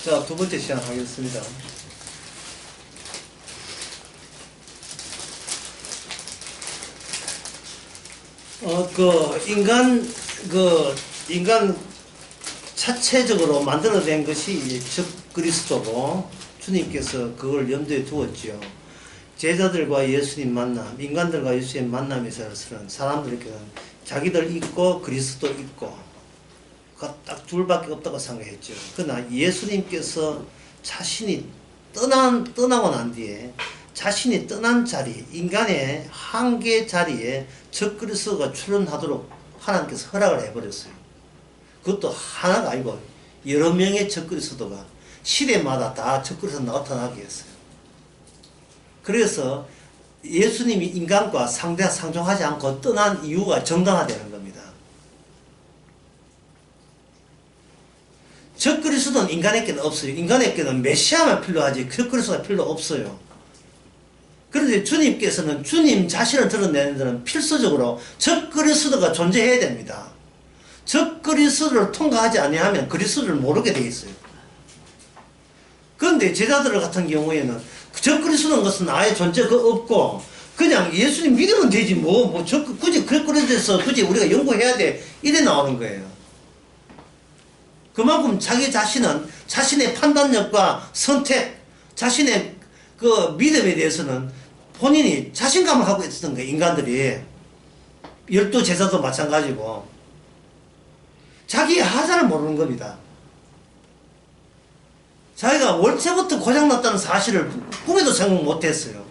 자, 두 번째 시작하겠습니다. 인간 자체적으로 만들어낸 것이 즉 그리스도고, 주님께서 그걸 염두에 두었지요. 제자들과 예수님 만남, 인간들과 예수님 만남에서는 사람들에게는 자기들 있고 그리스도 있고 그 딱 둘밖에 없다고 생각했죠. 그러나 예수님께서 자신이 떠나고 난 뒤에 자신이 떠난 자리, 인간의 한계 자리에 적 그리스도가 출현하도록 하나님께서 허락을 해버렸어요. 그것도 하나가 아니고 여러 명의 적 그리스도가 시대마다 다 적 그리스도 나타나게 했어요. 그래서 예수님이 인간과 상종하지 않고 떠난 이유가 정당화되는 겁니다. 적 그리스도는 인간에게는 없어요. 인간에게는 메시아만 필요하지 적 그리스도가 필요 없어요. 그런데 주님께서는 주님 자신을 드러내는 데는 필수적으로 적 그리스도가 존재해야 됩니다. 적 그리스도를 통과하지 아니하면 그리스도를 모르게 되어 있어요. 그런데 제자들 같은 경우에는 적 그리스도는 것은 아예 존재가 없고 그냥 예수님 믿으면 되지 굳이 그리스도에 대해서 굳이 우리가 연구해야 돼 이래 나오는 거예요. 그만큼 자기 자신은 자신의 판단력과 선택, 자신의 그 믿음에 대해서는 본인이 자신감을 갖고 있었던 거예요. 인간들이 12제자도 마찬가지고 자기의 하자를 모르는 겁니다. 자기가 월체부터 고장났다는 사실을 꿈에도 생각 못했어요.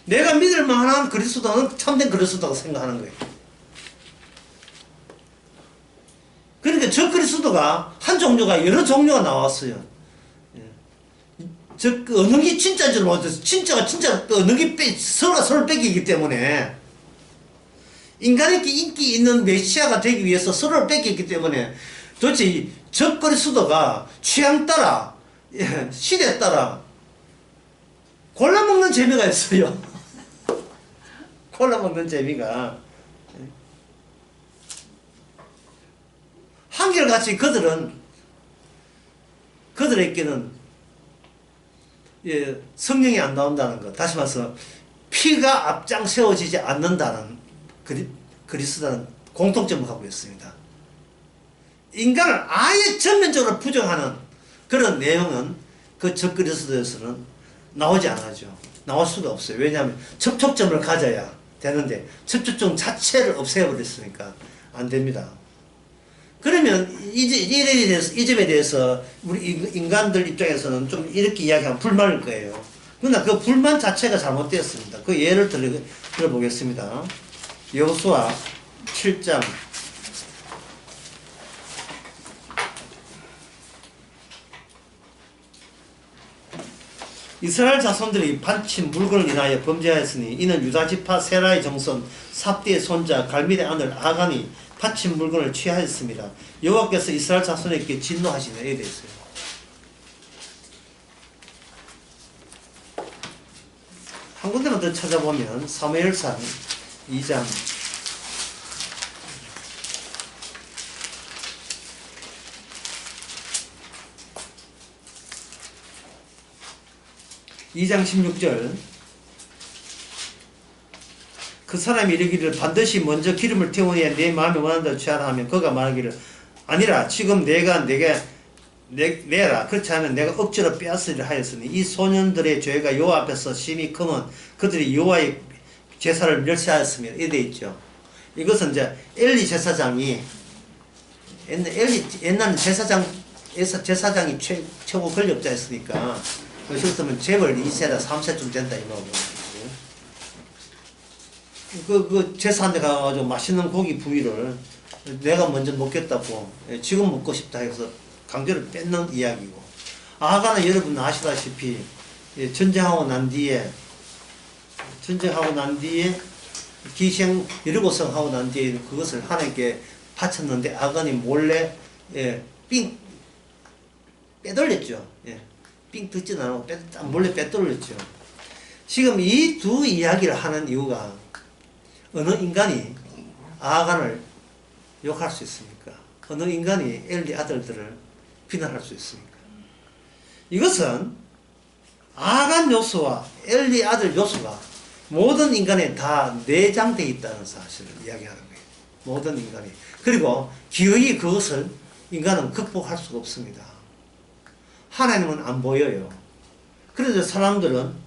내가 믿을 만한 그리스도는 참된 그리스도라고 생각하는 거예요. 그러니까 저 그리스도가 한 종류가 여러 종류가 나왔어요. 어느 게 진짜인 줄 모르겠어요. 진짜가 어느 게 서로가 서로를 뺏기기 때문에 인간에게 인기 있는 메시아가 되기 위해서 서로를 뺏겼기 때문에 도대체 적 그리스도가 취향 따라 시대 따라 골라먹는 재미가 있어요. 골라먹는 재미가 한결같이 그들에게는 성령이 안 나온다는 것, 다시 말해서 피가 앞장 세워지지 않는다는 그리스도는 공통점을 갖고 있습니다. 인간을 아예 전면적으로 부정하는 그런 내용은 그 적 그리스도에서는 나오지 않아죠. 나올 수가 없어요. 왜냐하면 접촉점을 가져야 되는데 접촉점 자체를 없애버렸으니까 안 됩니다. 그러면 이 점에 대해서 우리 인간들 입장에서는 좀 이렇게 이야기하면 불만일 거예요. 그러나 그 불만 자체가 잘못되었습니다. 그 예를 들어보겠습니다. 여호수아 7장 이스라엘 자손들이 바친 물건을 인하여 범죄하였으니 이는 유다 지파 세라의 정손 삽디의 손자 갈밀의 아들 아간이 바친 물건을 취하였습니다. 여호와께서 이스라엘 자손에게 진노하시네. 이래 있어요. 한 군데만 더 찾아보면 사무엘상 2장 16절 그 사람이 이르기를 반드시 먼저 기름을 태우니 내 마음이 원한다고 취하라 하면 그가 말하기를 아니라 지금 내가 내라 그렇지 않으면 내가 억지로 빼앗으리라 하였으니 이 소년들의 죄가 여호와 앞에서 심히 크면 그들이 여호와의 제사를 멸시하였으며 이래 있죠. 이것은 이제 엘리 제사장이 옛날 제사장이 최고 권력자였으니까 그랬으면 재벌 2세나 3세쯤 된다 이 말이에요. 제사한테 가가지고 맛있는 고기 부위를 내가 먼저 먹겠다고 지금 먹고 싶다 해서 강제로 뺏는 이야기고, 아가는 여러분 아시다시피 전쟁하고 난 뒤에 기생 여리고성 하고 난 뒤에 그것을 하나님께 바쳤는데 아간이 몰래 삥 빼돌렸죠. 삥 듣지는 않고 몰래 빼돌렸죠. 지금 이 두 이야기를 하는 이유가 어느 인간이 아간을 욕할 수 있습니까? 어느 인간이 엘리 아들들을 비난할 수 있습니까? 이것은 아간 요소와 엘리 아들 요소가 모든 인간에 다 내장되어 있다는 사실을 이야기하는 거예요. 모든 인간이. 그리고 기어이 그것을 인간은 극복할 수가 없습니다. 하나님은 안 보여요. 그래서 사람들은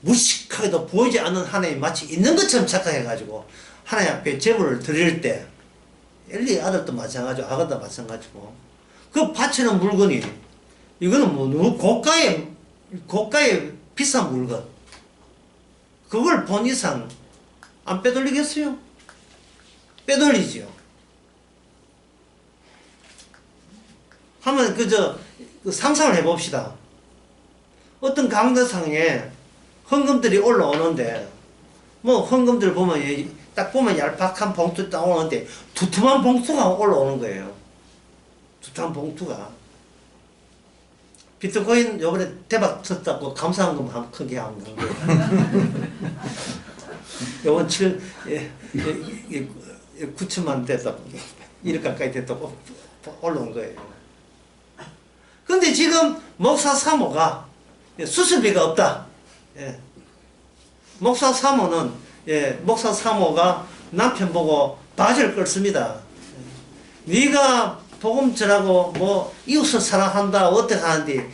무식하게도 보이지 않는 하나님이 마치 있는 것처럼 착각해가지고 하나님 앞에 제물을 드릴 때 엘리의 아들도 마찬가지고 아가도 마찬가지고 그 바치는 물건이 이거는 뭐 너무 고가의 비싼 물건 그걸 본 이상 안 빼돌리겠어요? 빼돌리지요. 한번 그 상상을 해봅시다. 어떤 강대상에 헌금들이 올라오는데 뭐 헌금들 보면 딱 보면 얄팍한 봉투 딱 오는데 두툼한 봉투가 올라오는 거예요. 두툼한 봉투가. 비트코인 요번에 대박 쳤다고 감사한 것만 크게 한 거예요. 요번 9천만 됐다 1억 가까이 됐다고 올라온 거예요. 근데 지금 목사 사모가 수술비가 없다. 예. 목사 사모는 목사 사모가 남편 보고 바지를 끓습니다. 네가 복음 전하고 뭐 이웃을 사랑한다 어떻게 하는데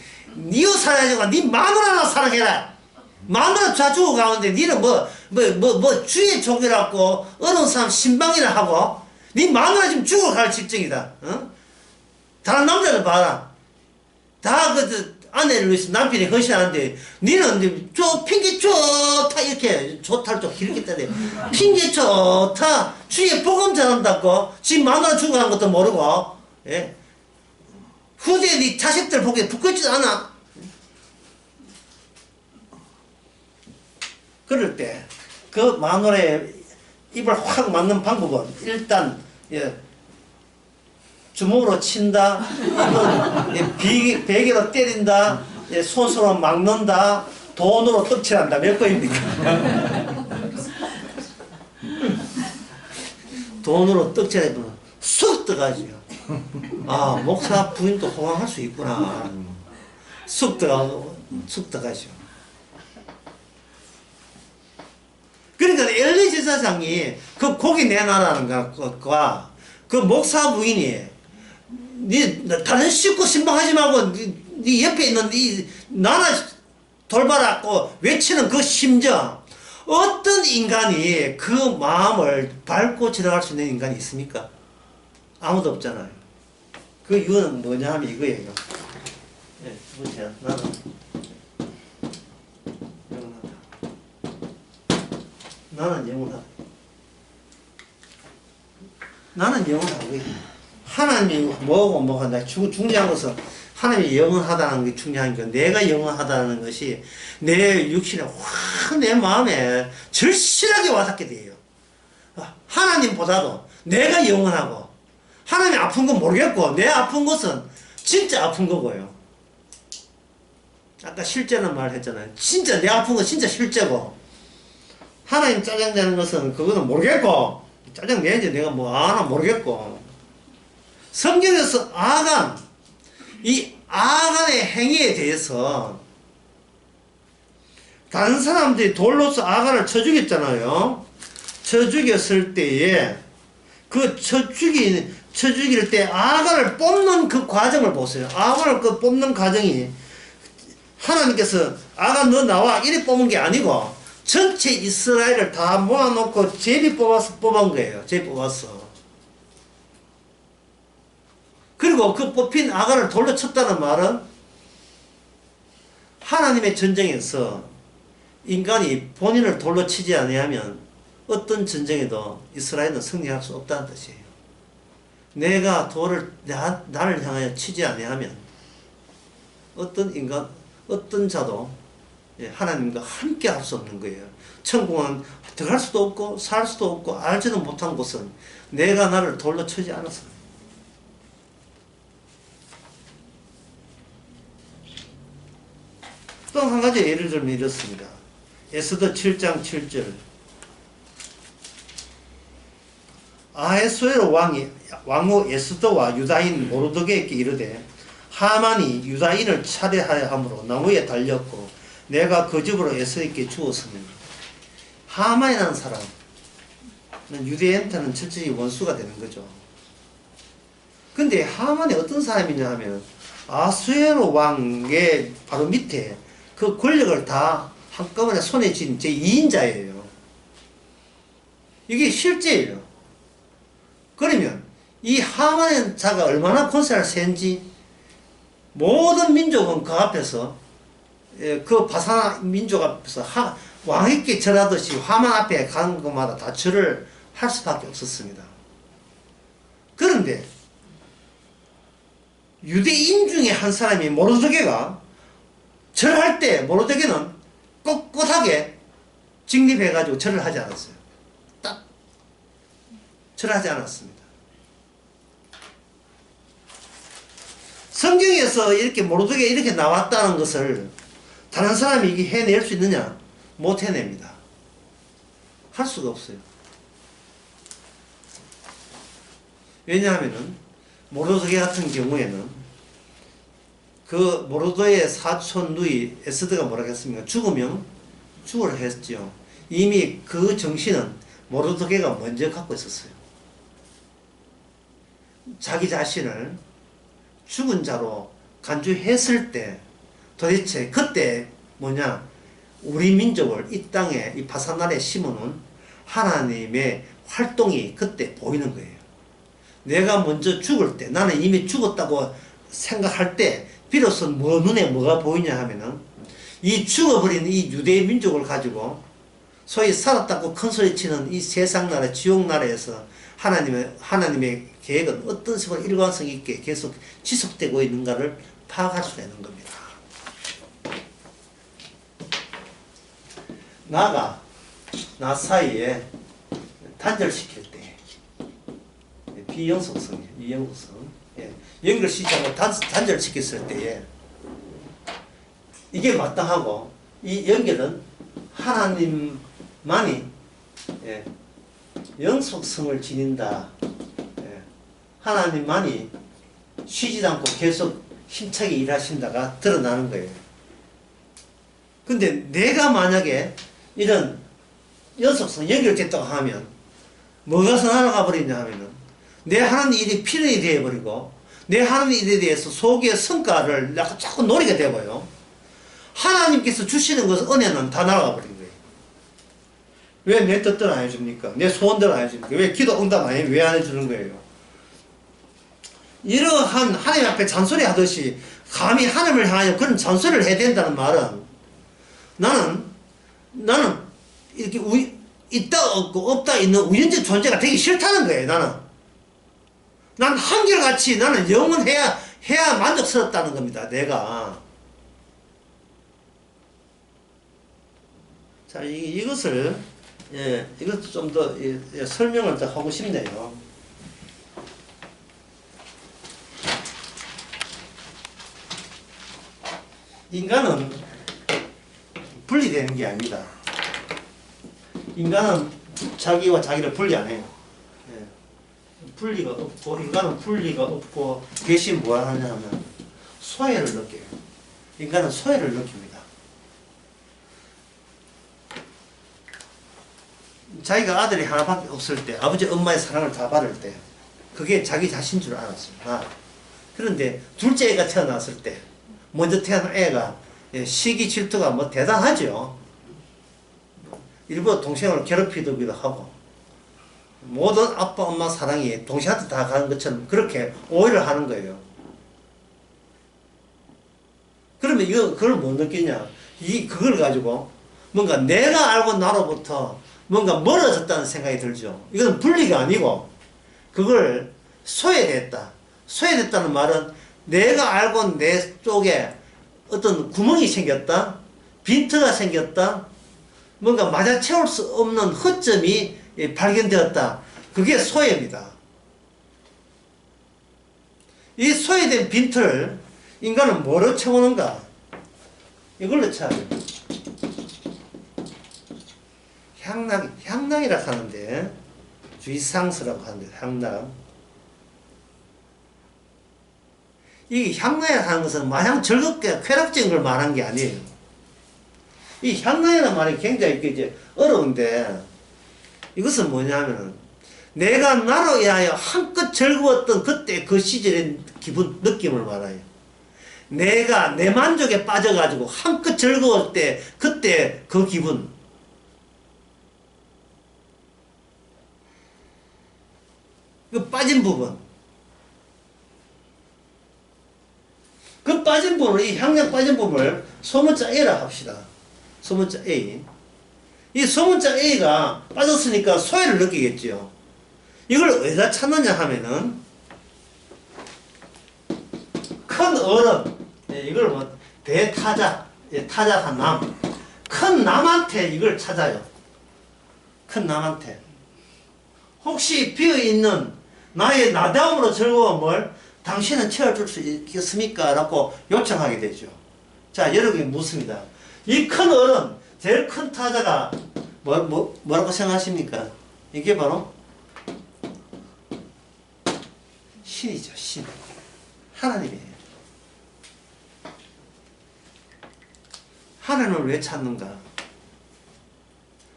이웃 사랑하지만 네 마누라나 사랑해라. 마누라 좌주고 가는데 니는 뭐 주의 종이라고 어려운 사람 신방이라 하고 네 마누라 지금 죽어갈 직전이다. 어? 다른 남자들 봐라. 다 아내를 위해서 남편이 헌신하는데 니는 저 핑계 좋다 이렇게 좋다를 좀 길게 따대 핑계 좋다 주의 복음 전한다고 지금 마누라 죽어가는 것도 모르고 예? 후대에 네 자식들 보기에 부끄럽지도 않아. 그럴 때 그 마누라의 입을 확 맞는 방법은 일단 주먹으로 친다, 베개로 때린다, 손수로 막는다, 돈으로 떡칠한다. 몇 거입니까? 돈으로 떡칠하면 쑥 들어가지요. 아, 목사 부인도 호강할 수 있구나. 쑥 들어가죠. 그러니까 엘리 제사장이 그 고기 내놔라는 것과 그 목사 부인이 다른 식구 신방하지 말고 네 옆에 있는 나나 돌봐라고 외치는 그 심정 어떤 인간이 그 마음을 밟고 지나갈 수 있는 인간이 있습니까? 아무도 없잖아요. 그 이유는 뭐냐 하면 이거예요. 보세요. 나는 영원하다. 나는 영원하고 하나님이 뭐고 나 중요한 것은 하나님이 영원하다는 게 중요한 게 내가 영원하다는 것이 내 육신에 확 내 마음에 절실하게 와닿게 돼요. 하나님보다도 내가 영원하고 하나님이 아픈 건 모르겠고 내 아픈 것은 진짜 아픈 거고요. 아까 실제는 말했잖아요. 진짜 내 아픈 건 진짜 실제고 하나님 짜증내는 것은 그거는 모르겠고 짜증내야지 내가 뭐 아나 모르겠고 성경에서 이 아간의 행위에 대해서 다른 사람들이 돌로서 아간을 쳐 죽였잖아요. 쳐 죽였을 때에 그 쳐 죽일 때 아간을 뽑는 그 과정을 보세요. 아간을 그 뽑는 과정이 하나님께서 아간 너 나와 이래 뽑은 게 아니고 전체 이스라엘을 다 모아놓고 제비 뽑아서 뽑은 거예요. 제비 뽑았어. 그리고 그 뽑힌 아간을 돌로 쳤다는 말은 하나님의 전쟁에서 인간이 본인을 돌로 치지 아니하면 어떤 전쟁에도 이스라엘은 승리할 수 없다는 뜻이에요. 내가 돌을 나를 향하여 치지 아니하면 어떤 자도 하나님과 함께 할 수 없는 거예요. 천국은 들어갈 수도 없고 살 수도 없고 알지도 못한 곳은 내가 나를 돌로 치지 않아서. 또 한 가지 예를 들면 이렇습니다. 에스더 7장 7절 아하수에로 왕후 에스더와 유다인 모르드게에게 이르되 하만이 유다인을 살해하여 함으로 나무에 달렸고 내가 그 집으로 에서에게 주었으면 하만이라는 사람은 유대인한테는 철저히 원수가 되는 거죠. 근데 하만이 어떤 사람이냐 하면 아수에로 왕의 바로 밑에 그 권력을 다 한꺼번에 손에 쥔 제2인자예요. 이게 실제예요. 그러면 이 하만의 자가 얼마나 권세를 센지 모든 민족은 그 앞에서 그 바산 민족 앞에서 왕에게 절하듯이 하만 앞에 가는 것마다 다 절을 할 수밖에 없었습니다. 그런데 유대인 중에 한 사람이 모르드게가 절할 때 모르드게는 꼿꼿하게 직립해가지고 절을 하지 않았어요. 딱 절하지 않았습니다. 성경에서 이렇게 모르드게 이렇게 나왔다는 것을 다른 사람이 이게 해낼 수 있느냐? 못 해냅니다. 할 수가 없어요. 왜냐하면은 모르드게 같은 경우에는 그 모르드게의 사촌 누이 에스더가 뭐라고 했습니까? 죽으면 죽으라 했죠. 이미 그 정신은 모르드게가 먼저 갖고 있었어요. 자기 자신을 죽은 자로 간주했을 때 도대체 그때 뭐냐? 우리 민족을 이 땅에 이 바산나라에 심어놓은 하나님의 활동이 그때 보이는 거예요. 내가 먼저 죽을 때 나는 이미 죽었다고 생각할 때 비로소 눈에 뭐가 보이냐 하면은 이 죽어버린 이 유대 민족을 가지고 소위 살았다고 큰소리치는 이 세상나라 지옥나라에서 하나님의 계획은 어떤 식으로 일관성 있게 계속 지속되고 있는가를 파악할 수 있는 겁니다. 나 사이에 단절시킬 때 비연속성이에요. 이연속성. 연결시키고 단절시켰을 때에 이게 마땅하고 이 연결은 하나님만이 연속성을 지닌다. 하나님만이 쉬지 않고 계속 힘차게 일하신다가 드러나는 거예요. 근데 내가 만약에 이런 연속성 연결됐다고 하면 뭐가 날아가 버리냐 하면은 내 하는 일이 필연이 되어버리고 내 하는 일에 대해서 속의 성과를 자꾸 노리게 되고요. 하나님께서 주시는 것은 은혜는 다 날아가 버린 거예요. 왜 내 뜻대로 안 해줍니까? 내 소원대로 안 해줍니까? 왜 기도 응답 안 해? 왜 안 해주는 거예요? 이러한 하나님 앞에 잔소리 하듯이 감히 하나님을 향하여 그런 잔소리를 해야 된다는 말은 나는 이렇게 있다 없고 없다 있는 우연적 존재가 되기 싫다는 거예요. 나는 한결같이 나는 영원해야 만족스럽다는 겁니다. 내가. 자, 이것을 이것도 좀 더 설명을 더 하고 싶네요. 인간은 분리되는 게 아닙니다. 인간은 자기와 자기를 분리 안 해요. 분리가 없고, 인간은 분리가 없고, 대신 뭐 하냐면 소외를 느껴요. 인간은 소외를 느낍니다. 자기가 아들이 하나밖에 없을 때, 아버지 엄마의 사랑을 다 받을 때, 그게 자기 자신인 줄 알았습니다. 그런데 둘째 애가 태어났을 때, 먼저 태어난 애가 시기 질투가 뭐 대단하죠. 일부러 동생을 괴롭히기도 하고, 모든 아빠 엄마 사랑이 동생한테 다 가는 것처럼 그렇게 오해를 하는 거예요. 그러면 그걸 못 느끼냐? 그걸 가지고 뭔가 내가 알고 나로부터 뭔가 멀어졌다는 생각이 들죠. 이건 분리가 아니고 그걸 소외됐다. 소외됐다는 말은 내가 알고 내 쪽에 어떤 구멍이 생겼다. 빈틈가 생겼다. 뭔가 맞아채울 수 없는 허점이 발견되었다. 그게 소외입니다. 이 소외된 빈틈을 인간은 뭐로 채우는가? 이걸로 채워요. 향락이라 하는데, 주의상스라고 하는데, 향락. 이 향나이라는 것은 마냥 즐겁게 쾌락적인 걸 말한 게 아니에요. 이 향나이라는 말이 굉장히 이제 어려운데, 이것은 뭐냐면은 내가 나로 인하여 한껏 즐거웠던 그때 그 시절의 기분, 느낌을 말해요. 내가 내 만족에 빠져가지고 한껏 즐거울 때 그때 그 기분, 그 빠진 부분, 그 빠진 부분을, 이 향량 빠진 부분을 소문자 A라 합시다. 소문자 A. 이 소문자 A가 빠졌으니까 소외를 느끼겠죠. 이걸 어디다 찾느냐 하면은 큰 어른, 이걸 뭐 대타작, 타작한 남, 큰 남한테 이걸 찾아요. 큰 남한테. 혹시 비어있는 나의 나다움으로 즐거움을 당신은 채워줄 수 있겠습니까? 라고 요청하게 되죠. 자, 여러분이 묻습니다. 이 큰 어른, 제일 큰 타자가 뭐라고 생각하십니까? 이게 바로 신이죠. 신. 하나님이에요. 하나님을 왜 찾는가?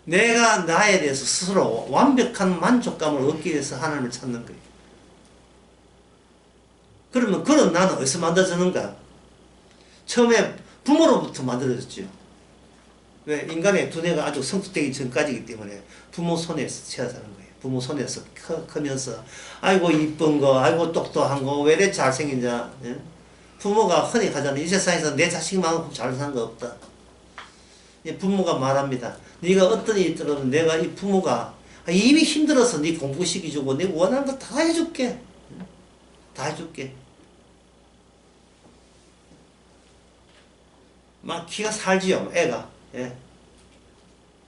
내가 나에 대해서 스스로 완벽한 만족감을 얻기 위해서 하나님을 찾는 거예요. 그러면 그런 나는 어디서 만들어졌는가? 처음에 부모로부터 만들어졌죠. 왜? 인간의 두뇌가 아주 성숙되기 전까지이기 때문에 부모 손에서 채어사는 거예요. 부모 손에서 크면서 아이고 이쁜 거, 아이고 똑똑한 거, 왜 이래 잘생긴자. 예? 부모가 흔히 하잖아요. 이 세상에서 내 자식만큼 잘 산 거 없다. 부모가 말합니다. 네가 어떤 일이 있더라도 내가 이 부모가 이미 힘들어서 네 공부시켜주고 네 원하는 거 다 해줄게. 다 해줄게. 막 기가 살지요, 애가. 예.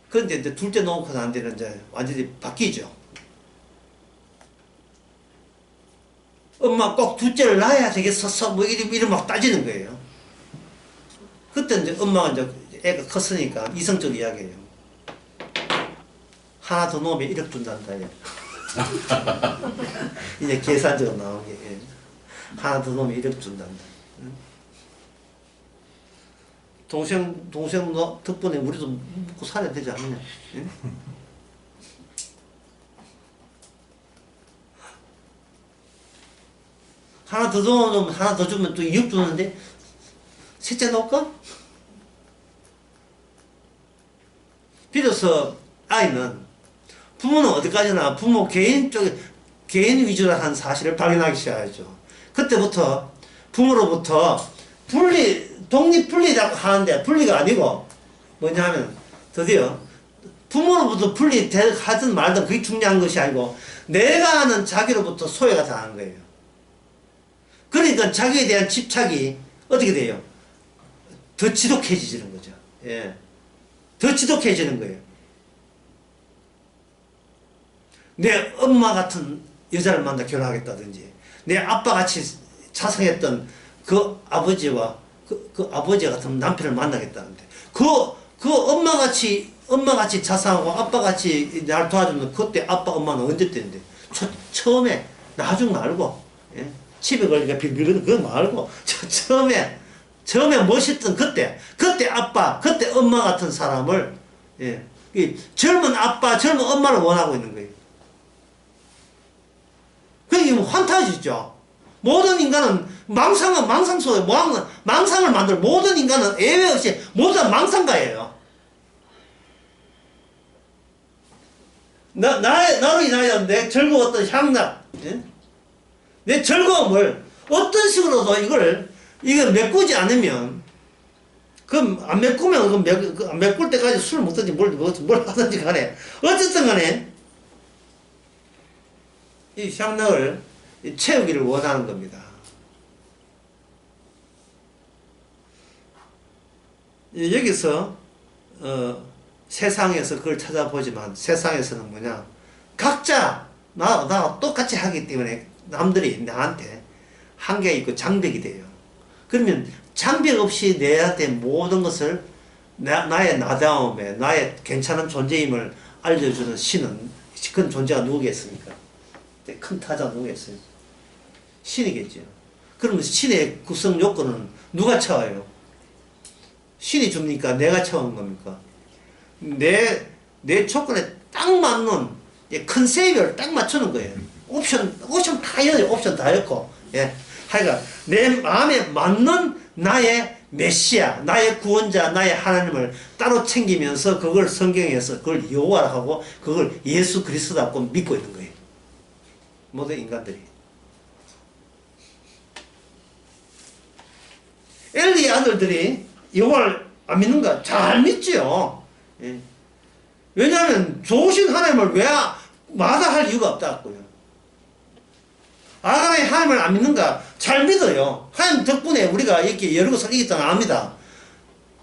그런데 이제 둘째 놓고는 안 되는 이제 완전히 바뀌죠. 엄마 꼭 둘째를 낳아야 되겠어. 뭐 이리 막 따지는 거예요. 그때 이제 엄마가 이제 애가 컸으니까 이성적 이야기예요. 하나 더 놓으면 1억 준단다. 이제 계산적으로 나온 게. 예. 하나 더 놓으면 1억 준단다. 동생 너 덕분에 우리도 먹고 살아야 되지 않느냐. 예? 하나 더 넣으면, 하나 더 주면 또 2억 주는데, 셋째 넣을까? 비로소 아이는 부모는 어디까지나 부모 개인 위주로 한 사실을 발견하기 시작하죠. 그때부터 부모로부터 독립 분리라고 하는데 분리가 아니고 뭐냐면 드디어 부모로부터 분리하든 말든 그게 중요한 것이 아니고 내가 하는 자기로부터 소외가 당한 거예요. 그러니까 자기에 대한 집착이 어떻게 돼요? 더 지독해지는 거죠. 예. 더 지독해지는 거예요. 내 엄마 같은 여자를 만나 결혼하겠다든지 내 아빠같이 자상했던 그 아버지와 그 아버지 같은 남편을 만나겠다는데 그 엄마같이 자상하고 아빠같이 날 도와주는 그때 아빠 엄마는 언제 때인데 처음에 나중 알고 예? 집에 걸리니까 빌빌거리는 그거 말고 처음에 멋있던 그때 아빠 그때 엄마 같은 사람을 예, 이 젊은 아빠 젊은 엄마를 원하고 있는 거예요. 그게 뭐 환타지죠. 모든 인간은 망상 속에 망상을 만들 모든 인간은 예외 없이 모두 다 망상가예요. 나로 인하여 내 즐거웠던 향락, 예? 내 즐거움을 어떤 식으로도 이걸 메꾸지 않으면, 그럼 안 메꾸면 안 메꿀 때까지 술 먹든지 뭘 하든지 간에, 어쨌든 간에, 이 향락을 채우기를 원하는 겁니다. 여기서, 세상에서 그걸 찾아보지만, 세상에서는 뭐냐, 각자, 나와 똑같이 하기 때문에 남들이 나한테 한계가 있고 장벽이 돼요. 그러면 장벽 없이 내한테 모든 것을 나의 나다움에 나의 괜찮은 존재임을 알려주는 신은 그런 존재가 누구겠습니까? 큰 타자가 누구겠어요? 신이겠죠. 그러면 신의 구성 요건은 누가 채워요? 신이 줍니까? 내가 채우는 겁니까? 내 조건에 딱 맞는 컨셉을 딱 맞추는 거예요. 옵션 다 여요. 옵션 다 였고. 예. 하여간 내 마음에 맞는 나의 메시아, 나의 구원자, 나의 하나님을 따로 챙기면서 그걸 성경에서 그걸 여호와라고 하고 그걸 예수 그리스도라고 믿고 있는 거예요. 모든 인간들이. 엘리의 아들들이 여호와를 안 믿는가? 잘 믿지요. 예. 왜냐하면 좋으신 하나님을 왜 마다할 이유가 없다고요. 아가라의 하나님을 안 믿는가? 잘 믿어요. 하나님 덕분에 우리가 이렇게 여러 것을 이겼다는 압니다.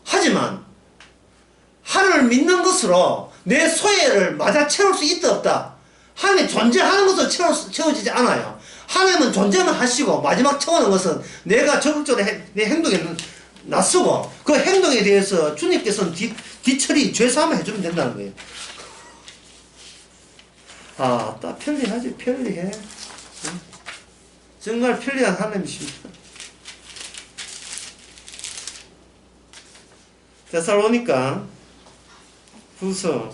하지만 하나님을 믿는 것으로 내 소외를 맞아 채울 수 있다 없다. 하나님이 존재하는 것으로 채워지지 않아요. 하나님은 존재만 하시고 마지막 채우는 것은 내가 적극적으로 내 행동에 낯서고 그 행동에 대해서 주님께서는 뒤처리 죄사함을 해주면 된다는 거예요. 아, 딱 편리하지. 편리해. 정말 편리한 하나님이십니다. 데살로니가 후서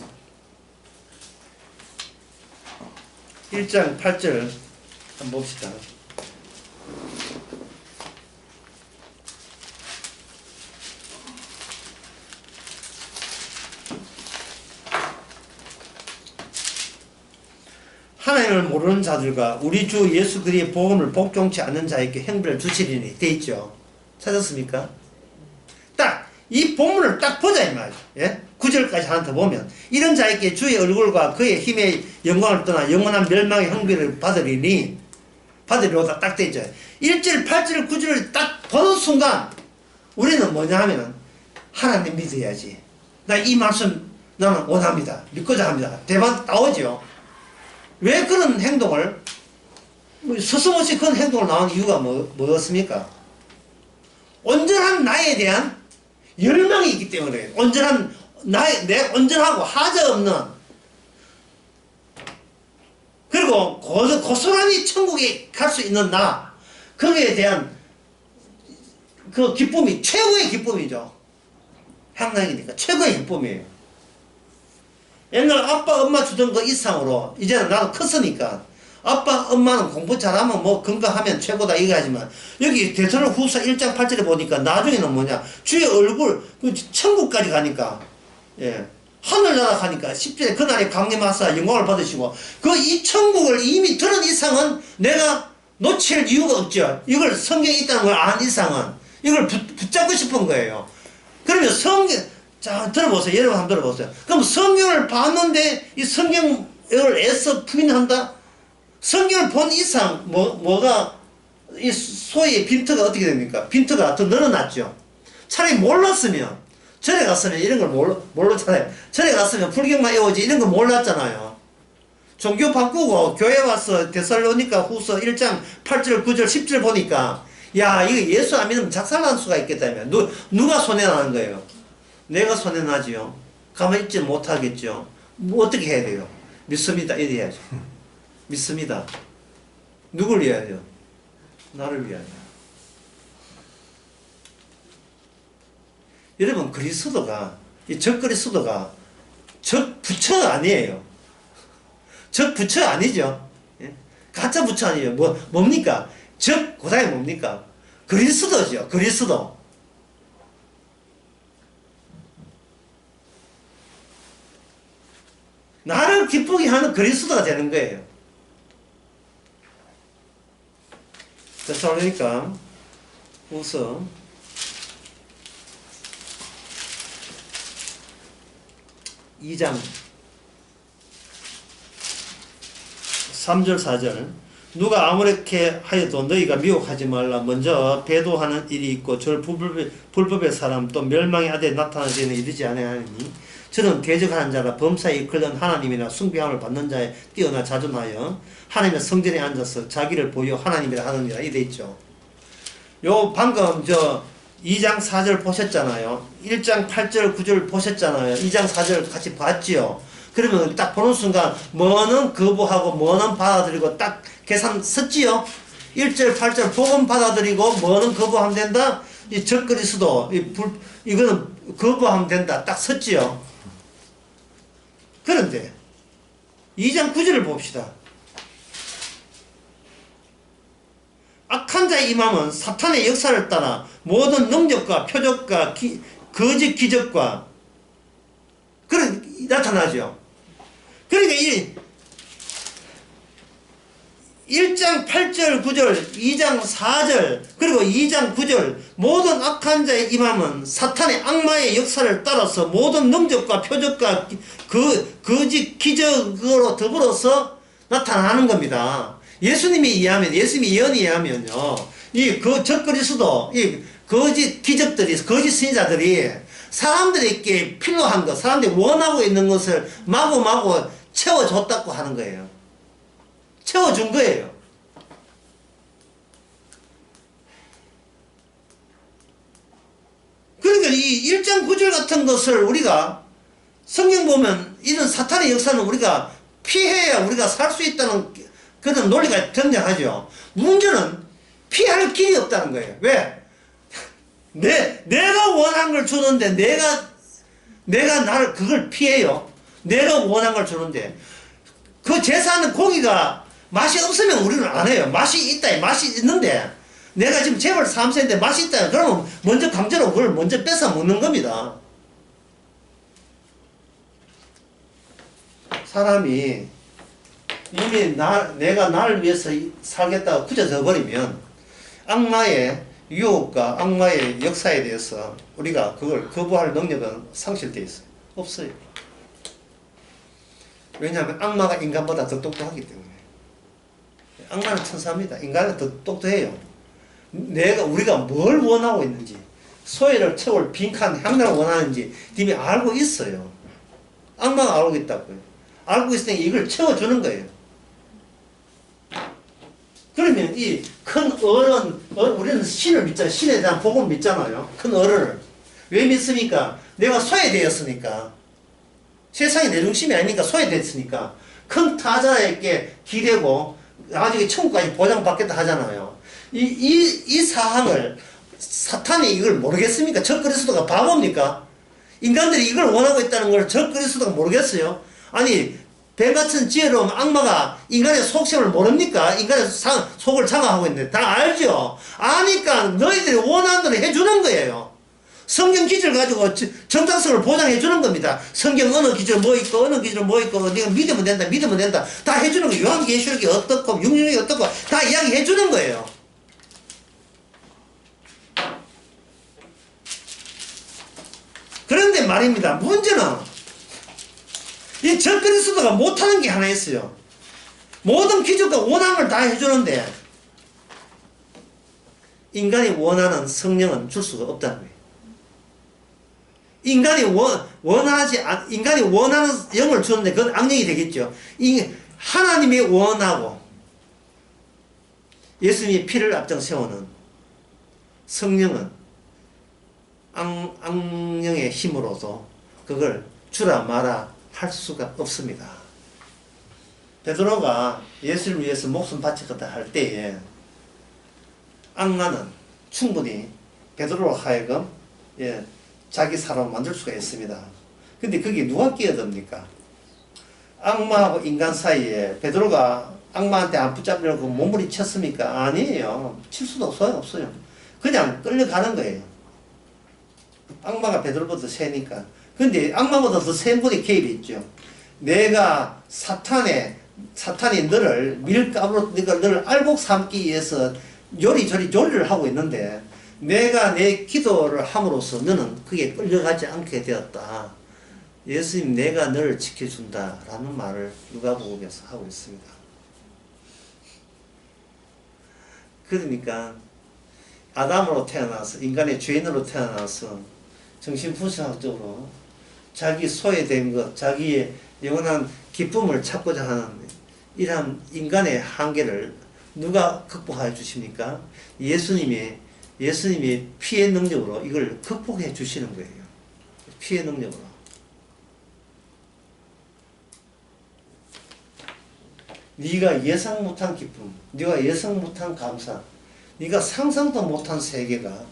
1장 8절 한번 봅시다. 하나님을 모르는 자들과 우리 주 예수 그리스도의 복음을 복종치 않는 자에게 형벌을 주시리니 돼 있죠. 찾았습니까? 딱 이 본문을 딱 보자 이 말이죠. 예? 9절까지 하나 더 보면 이런 자에게 주의 얼굴과 그의 힘의 영광을 떠나 영원한 멸망의 형벌을 받으리로다 딱 돼 있죠. 1절, 8절, 9절을 딱 보는 순간 우리는 뭐냐 하면은 하나님 믿어야지. 나 이 말씀 나는 원합니다. 믿고자 합니다. 대박 나오죠. 왜 그런 행동을 서슴없이 그런 행동을 나온 이유가 뭐였습니까? 온전한 나에 대한 열망이 있기 때문에 온전한 내 온전하고 하자 없는 그리고 고스란히 천국에 갈 수 있는 나 거기에 대한 그 기쁨이 최고의 기쁨이죠. 향락이니까 최고의 기쁨이에요. 옛날 아빠 엄마 주던 거 이상으로 이제는 나도 컸으니까 아빠 엄마는 공부 잘하면 뭐 건강하면 최고다 이거 하지만 여기 데살로니가 후서 1장 8절에 보니까 나중에는 뭐냐 주의 얼굴 천국까지 가니까 예 하늘나라 가니까 10절에 그날에 강림하사 영광을 받으시고 그 이 천국을 이미 들은 이상은 내가 놓칠 이유가 없죠. 이걸 성경에 있다는 걸 안 이상은 이걸 붙잡고 싶은 거예요. 그러면 자, 들어보세요. 여러분 한번 들어보세요. 그럼 성경을 봤는데 이 성경을 애써 부인한다? 성경을 본 이상 뭐가 이 소의 빈터가 어떻게 됩니까? 빈터가 더 늘어났죠. 차라리 몰랐으면 절에 갔으면 이런 걸 몰랐잖아요. 절에 갔으면 불경만 외우지 이런 거 몰랐잖아요. 종교 바꾸고 교회 와서 데살로니가 후서 1장 8절 9절 10절 보니까 야 이거 예수 안 믿으면 작살난 수가 있겠다며. 누가 손해나는 거예요? 내가 손해나지요. 가만히 있지 못하겠죠. 뭐 어떻게 해야 돼요? 믿습니다. 이래야죠. 믿습니다. 누굴 위하여? 나를 위하여. 여러분 그리스도가 이 적그리스도가 적부처 아니에요. 적부처 아니죠. 예? 가짜 부처 아니에요. 뭡니까? 고사에 뭡니까? 그리스도죠. 그리스도. 나를 기쁘게 하는 그리스도가 되는 거예요. 데살로니가 후서 2장 3절 4절 누가 아무렇게 하여도 너희가 미혹하지 말라. 먼저 배도하는 일이 있고 절 불법의 사람 또 멸망의 아들에 나타나는 데는 이르지 아니하니 저는 대적하는 자가 범사에 이끌던 하나님이나 숭배함을 받는 자에 뛰어나 자존하여 하나님의 성전에 앉아서 자기를 보여 하나님이라 하느니라 이래 있죠. 요 방금 2장 4절 보셨잖아요. 1장 8절 9절 보셨잖아요. 2장 4절 같이 봤지요. 그러면 딱 보는 순간 뭐는 거부하고 뭐는 받아들이고 딱 계산 섰지요. 1절 8절 복음 받아들이고 뭐는 거부하면 된다. 이 적그리스도 이거는 거부하면 된다. 딱 섰지요. 그런데 2장 9절을 봅시다. 악한 자의 임함은 사탄의 역사를 따라 모든 능력과 표적과 거짓 기적과 나타나죠. 그러니까 이 1장 8절 9절 2장 4절 그리고 2장 9절 모든 악한 자의 임함은 사탄의 악마의 역사를 따라서 모든 능력과 표적과 거짓 기적으로 더불어서 나타나는 겁니다. 예수님이 예수님이 예언하면요, 이 적그리스도 이 거짓 기적들이 거짓 선지자들이 사람들에게 필요한 것, 사람들이 원하고 있는 것을 마구마구 채워줬다고 하는 거예요. 채워준 거예요. 그러니까 이 1장 9절 같은 것을 우리가 성경 보면 이런 사탄의 역사는 우리가 피해야 우리가 살 수 있다는 그런 논리가 등장하죠. 문제는 피할 길이 없다는 거예요. 왜? 내가 원한 걸 주는데 내가 나를 그걸 피해요. 내가 원한 걸 주는데 그 제사하는 고기가 맛이 없으면 우리는 안 해요. 맛이 있다, 맛이 있는데 내가 지금 재벌 3세인데 맛이 있다. 그러면 먼저 강제로 그걸 먼저 뺏어 먹는 겁니다. 사람이 이미 내가 나를 위해서 살겠다고 굳어져 버리면 악마의 유혹과 악마의 역사에 대해서 우리가 그걸 거부할 능력은 상실되어 있어요. 없어요. 왜냐하면 악마가 인간보다 더 똑똑하기 때문에. 악마는 천사입니다. 인간은 더 똑똑해요. 우리가 뭘 원하고 있는지, 소외를 채울 빈칸 향락을 원하는지 이미 알고 있어요. 악마가 알고 있다고요. 알고 있으니까 이걸 채워주는 거예요. 그러면 이 큰 어른, 우리는 신을 믿잖아요. 신에 대한 복음을 믿잖아요. 큰 어른을. 왜 믿습니까? 내가 소외되었으니까. 세상이 내 중심이 아니니까 소외됐으니까. 큰 타자에게 기대고 나중에 천국까지 보장받겠다 하잖아요. 이 사항을 사탄이 이걸 모르겠습니까? 적그리스도가 바보입니까? 인간들이 이걸 원하고 있다는 걸 적그리스도가 모르겠어요? 아니 뱀같은 지혜로운 악마가 인간의 속셈을 모릅니까? 인간의 속을 장악하고 있는데 다 알죠? 아니까 너희들이 원하는 대로 해주는 거예요. 성경 기준 가지고 정당성을 보장해 주는 겁니다. 성경 어느 기준 뭐 있고 어느 기준 뭐 있고 네가 믿으면 된다 다 해주는 거예요. 요한계시록이 어떻고 육륜이 어떻고 다 이야기해 주는 거예요. 그런데 말입니다. 문제는 이 적그리스도가 못하는 게 하나 있어요. 모든 기적과 원함을 다 해주는데 인간이 원하는 성령은 줄 수가 없다는 거예요. 인간이 원하는 영을 주는데 그건 악령이 되겠죠. 하나님이 원하고 예수님이 피를 앞장 세우는 성령은 악령의 힘으로도 그걸 주라 마라 할 수가 없습니다. 베드로가 예수를 위해서 목숨 바치겠다 할 때에 악마는 충분히 베드로로 하여금 자기 사람을 만들 수가 있습니다. 근데 그게 누가 끼어듭니까? 악마하고 인간 사이에 베드로가 악마한테 안 붙잡으려고 몸부림 쳤습니까? 아니에요. 칠 수도 없어요. 그냥 끌려가는 거예요. 악마가 베드로보다 세니까. 근데 악마보다 더 센 분이 개입이 있죠. 내가 사탄이 너를 밀가루로 너를 알곡 삼기 위해서 요리조리 조리를 하고 있는데 내가 내 기도를 함으로써 너는 그게 끌려가지 않게 되었다. 예수님 내가 너를 지켜준다 라는 말을 누가복음에서 하고 있습니다. 그러니까 아담으로 태어나서 인간의 죄인으로 태어나서 정신분석학적으로 자기 소외된 것, 자기의 영원한 기쁨을 찾고자 하는 이러한 인간의 한계를 누가 극복해 주십니까? 예수님이 피의 능력으로 이걸 극복해 주시는 거예요. 피의 능력으로. 네가 예상 못한 기쁨, 네가 예상 못한 감사, 네가 상상도 못한 세계가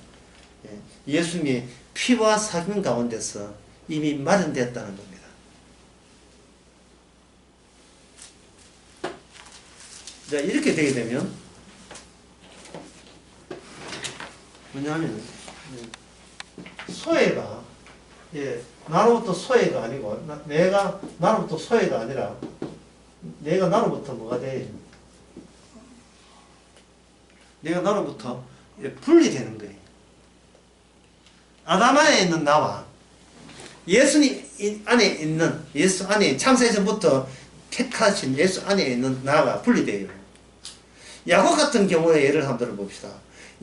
예수님의 피와 사귐 가운데서 이미 마련됐다는 겁니다. 자, 이렇게 되게 되면 뭐냐면 소외가 나로부터 소외가 아니고 내가 나로부터 소외가 아니라 내가 나로부터 뭐가 돼? 내가 나로부터 분리되는 거예요. 아담 안에 있는 나와 예수님 안에 있는 예수 안에 창세 전부터 택하신 예수 안에 있는 나가 분리돼요. 야곱 같은 경우에 예를 한번 들어봅시다.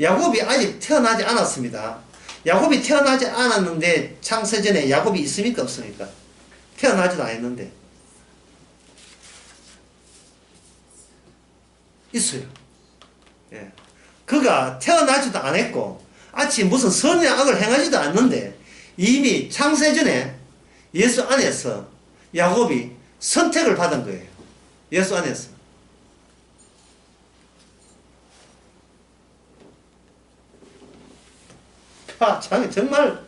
야곱이 아직 태어나지 않았습니다. 야곱이 태어나지 않았는데 창세전에 야곱이 있습니까 없습니까? 태어나지도 않았는데 있어요. 예. 그가 태어나지도 않았고 아치 무슨 선이나 악을 행하지도 않는데 이미 창세전에 예수 안에서 야곱이 선택을 받은 거예요. 예수 안에서. 정말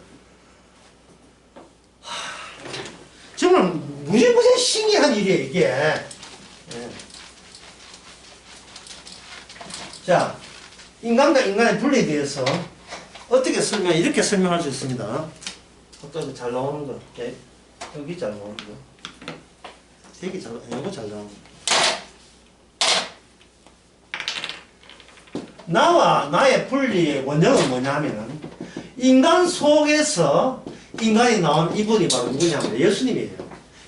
정말 무지무지 신기한 일이에요 이게. 예. 자, 인간과 인간의 분리에 대해서 어떻게 이렇게 설명할 수 있습니다. 어떤 잘 나오는 거, 여기 잘 나오는 거, 되게 잘, 이거 잘 나오는 거. 나와 나의 분리의 원형은 뭐냐면 인간 속에서 인간이 나온 이분이 바로 누구냐면 예수님이에요.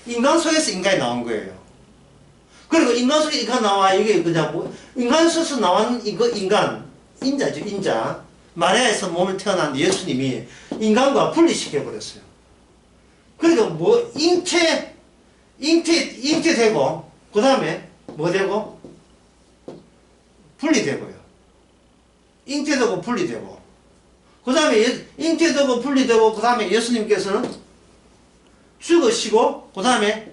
인간 속에서 인간이 나온 거예요. 그리고 인간 속에 인간 나와 이게 그냥 뭐 인간 속에서 나온 이거 인자죠 인자. 마리아에서 몸을 태어난 예수님이 인간과 분리시켜 버렸어요. 그러니까 뭐 잉태되고 그 다음에 뭐 되고 분리되고요. 잉태되고 분리되고 그 다음에 잉태되고 분리되고 그 다음에 예수님께서는 죽으시고 그 다음에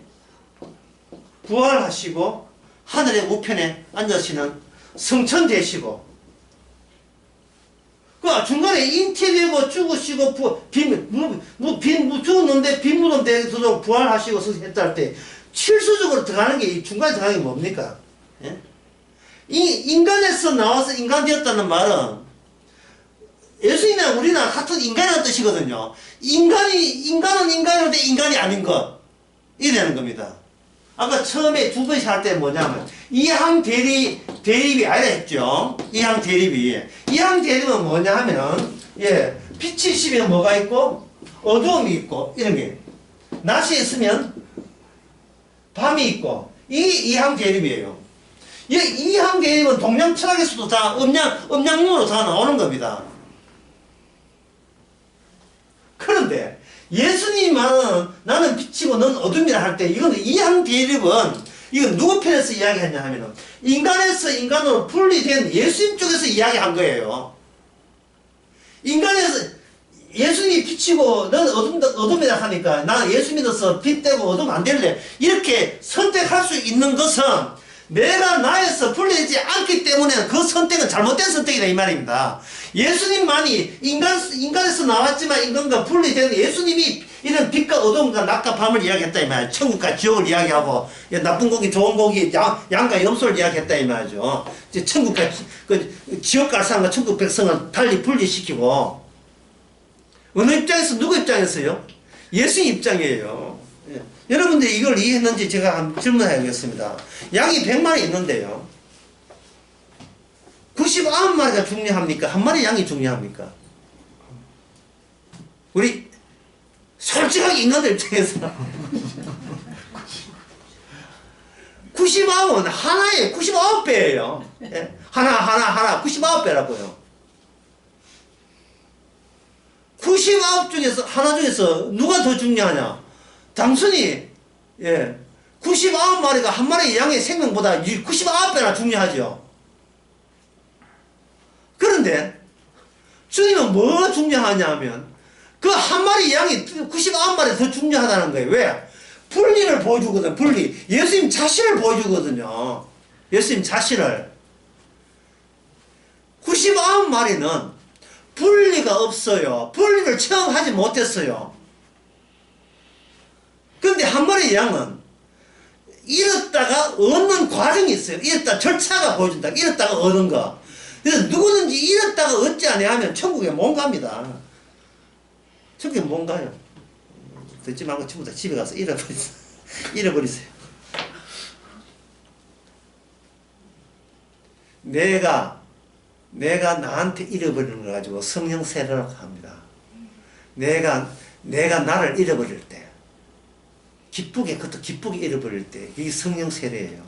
부활하시고 하늘의 우편에 앉으시는 성천 되시고 그 중간에 잉태되고 죽으시고 죽었는데 빈무덤 되어서 부활하시고 했다 할 때 실수적으로 들어가는 게 중간에 들어가는 게 뭡니까? 예? 이 인간에서 나와서 인간 되었다는 말은 예수님이나 우리나 같은 인간이라는 뜻이거든요. 인간은 인간인데 인간이 아닌 것 이래는 겁니다. 아까 처음에 두 번씩 할 때 뭐냐면 이항 대립이 아니라 했죠. 이항 대립은 뭐냐 하면 빛이 있으면 뭐가 있고 어두움이 있고 이런 게 낮이 있으면 밤이 있고 이항 대립이에요. 이항 대립은 동양 철학에서도 다 음양론으로 다 나오는 겁니다. 그런데 예수님이 말하는 나는 빛이고 넌 어둠이라 할 때 이건 이항 대립은 이건 누구 편에서 이야기했냐 하면은 인간에서 인간으로 분리된 예수님 쪽에서 이야기한 거예요. 인간에서 예수님이 빛이고 넌 어둠이라 하니까 나는 예수 믿어서 빛 되고 어둠 안 될래 이렇게 선택할 수 있는 것은 내가 나에서 분리되지 않기 때문에 그 선택은 잘못된 선택이다 이 말입니다. 예수님만이 인간에서 나왔지만 인간과 분리된 예수님이 이런 빛과 어둠과 낮과 밤을 이야기했다 이 말이에요. 천국과 지옥을 이야기하고 나쁜 고기 좋은 고기 양과 염소를 이야기했다 이 말이죠. 천국과 지옥 갈 사람과 천국 백성을 달리 분리시키고 어느 입장에서 누구 입장에서요? 예수님 입장이에요. 여러분들이 이걸 이해했는지 제가 한번 질문해야겠습니다. 양이 100마리 있는데요. 99마리가 중요합니까? 한 마리 양이 중요합니까? 우리 솔직하게 인간들 입장에서 99은 하나에 99배예요. 하나 99배라고요. 99 중에서 하나 중에서 누가 더 중요하냐? 단순히 99마리가 한 마리 양의 생명보다 99배나 중요하죠. 그런데 주님은 뭐 중요하냐 하면 그 한 마리 양이 99마리 더 중요하다는 거예요. 왜? 분리를 보여주거든. 분리. 예수님 자신을 보여주거든요. 예수님 자신을 99마리는 분리가 없어요. 분리를 체험하지 못했어요. 근데 한 마리 양은 잃었다가 얻는 과정이 있어요. 잃었다 절차가 보여준다. 잃었다가 얻은 거. 그래서 누구든지 잃었다가 얻지 아니하면 천국에 못 갑니다. 천국에 못 가요. 듣지 말고 전부 다 집에 가서 잃어버리세요. 잃어버리세요. 내가 나한테 잃어버리는 걸 가지고 성령 세례라고 합니다. 내가 나를 잃어버릴 때, 그것도 기쁘게 잃어버릴 때, 이게 성령 세례예요.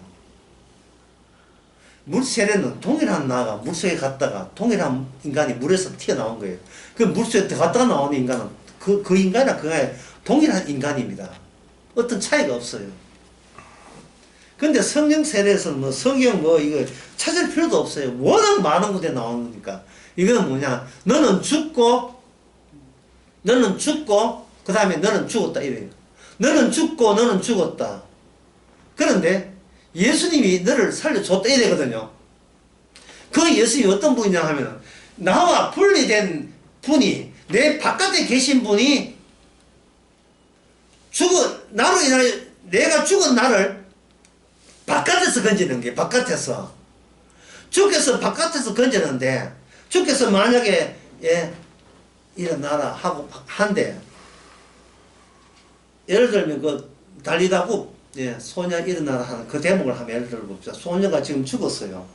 물 세례는 동일한 나가 물속에 갔다가 동일한 인간이 물에서 튀어나온 거예요. 그 물속에 들어갔다가 나오는 인간은 그 인간이나 그가 동일한 인간입니다. 어떤 차이가 없어요. 근데 성령 세례에서는 뭐 성경 이거 찾을 필요도 없어요. 워낙 많은 곳에 나오는 거니까. 이거는 뭐냐. 너는 죽고, 그 다음에 너는 죽었다. 이래요. 너는 죽고, 너는 죽었다. 그런데 예수님이 너를 살려줬다. 이래거든요. 그 예수님이 어떤 분이냐 하면, 나와 분리된 분이, 내 바깥에 계신 분이 나로 인하여 내가 죽은 나를 바깥에서 건지는 게, 바깥에서. 주께서 바깥에서 건지는데, 주께서 만약에, 일어나라 하고 한데, 예를 들면 달리다고, 소녀 일어나라 하는 그 대목을 한번 예를 들어봅시다. 소녀가 지금 죽었어요.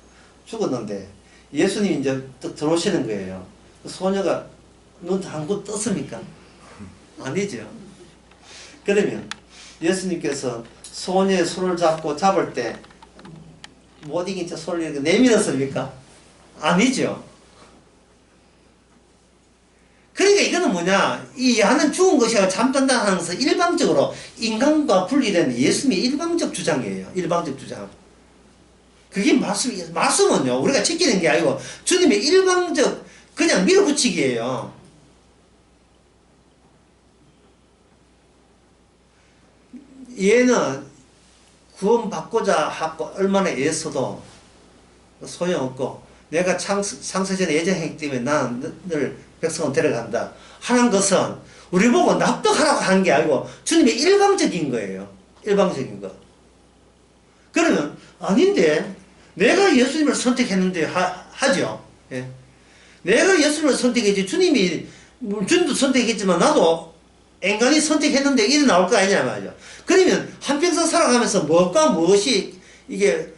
죽었는데, 예수님이 이제 들어오시는 거예요. 소녀가 눈 한번 떴습니까? 아니죠. 그러면, 예수님께서 소녀의 손을 잡을 때 못 이긴 채 손을 이렇게 내밀었습니까? 아니죠. 그러니까 이거는 뭐냐, 이 야는 죽은 것이야 잠든다 하는 것은 일방적으로 인간과 분리된 예수님의 일방적 주장이에요. 일방적 주장. 그게 말씀은요 우리가 지키는 게 아니고 주님의 일방적 그냥 밀어붙이기예요. 얘는 구원받고자 하고 얼마나 애써도 소용없고, 내가 창세전에 예정했기 때문에 나는 너를 백성은 데려간다 하는 것은 우리 보고 납득하라고 하는 게 아니고 주님의 일방적인 거예요. 일방적인 거. 그러면 아닌데 내가 예수님을 선택했는데 하죠. 예. 내가 예수님을 선택했지 주님도 선택했지만 나도 인간이 선택했는데 이래 나올 거 아니냐 말이죠. 그러면 한평생 살아가면서 무엇과 무엇이 이게